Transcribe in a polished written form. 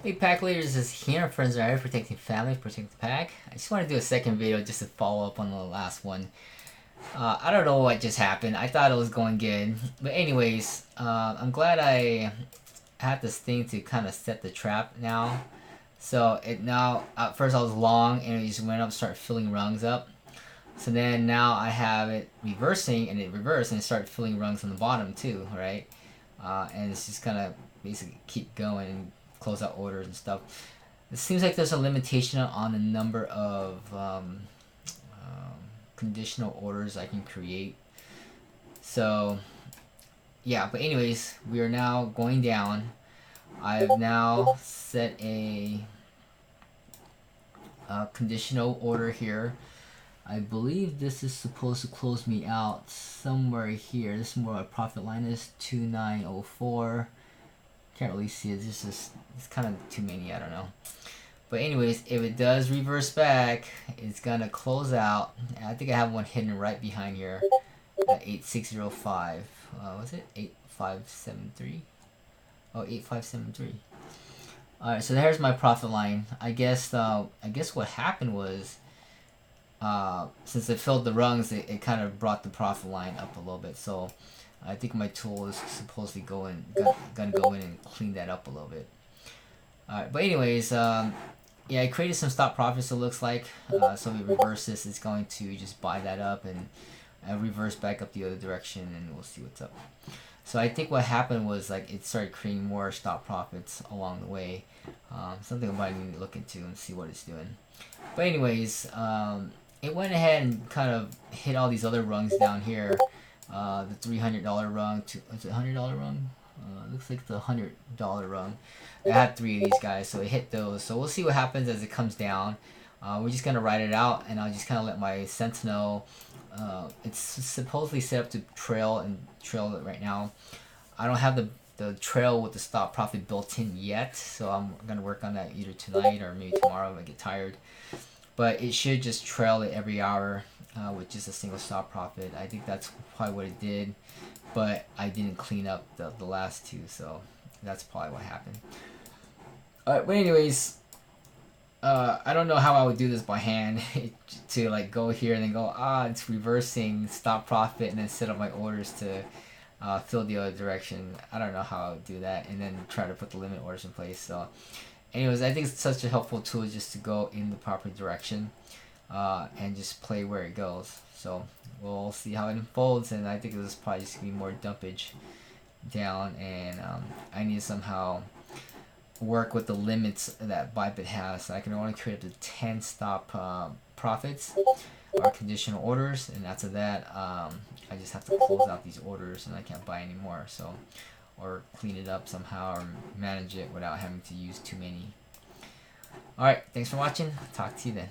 Hey pack leaders, is here. Friends are here protecting family, protecting the pack. I just want to do a second video just to follow up on the last one. I don't know what just happened. I thought it was going good. But anyways, I'm glad I had this thing to kind of set the trap now. So it now, at first I was long and it just went up, started filling rungs up. So then now I have it reversing and it reversed and it started filling rungs on the bottom too, right? And it's just kind of basically keep going and close out orders and stuff. It seems like there's a limitation on the number of conditional orders I can create. So yeah, but anyways, we are now going down. I've now set a conditional order here. I believe this is supposed to close me out somewhere here. This is where my profit line is, 2904. Can't really see it. It's kind of too many. I don't know. But anyways, if it does reverse back, it's gonna close out. I think I have one hidden right behind here at 8605. Was it 8573? Oh, 8573. All right, so there's my profit line. I guess what happened was, since it filled the rungs, it kind of brought the profit line up a little bit. So I think my tool is supposedly gonna go in and clean that up a little bit. Alright, but anyways, yeah, I created some stop profits, it looks like. So we reverse this, it's going to just buy that up and reverse back up the other direction, and we'll see what's up. So I think what happened was, like, it started creating more stop profits along the way. Something I might need to look into and see what it's doing. But anyways, it went ahead and kind of hit all these other rungs down here. The $300 rung, is it $100 rung? Looks like the $100 rung. I had 3 of these guys, so it hit those. So we'll see what happens as it comes down. We're just gonna ride it out, and I'll just kind of let my Sentinel. It's supposedly set up to trail it right now. I don't have the trail with the stop profit built in yet, so I'm gonna work on that either tonight or maybe tomorrow if I get tired. But it should just trail it every hour with just a single stop profit. I think that's probably what it did, but I didn't clean up the last two, so that's probably what happened. Alright, but anyways, I don't know how I would do this by hand to like go here and then go, it's reversing stop profit, and then set up my orders to fill the other direction. I don't know how I would do that, and then try to put the limit orders in place. So anyways, I think it's such a helpful tool just to go in the proper direction and just play where it goes. So we'll see how it unfolds, and I think this is probably just going to be more dumpage down, and I need to somehow work with the limits that Bybit has. So I can only create up to 10 stop profits or conditional orders, and after that I just have to close out these orders and I can't buy anymore. So, or clean it up somehow or manage it without having to use too many. Alright, thanks for watching. Talk to you then.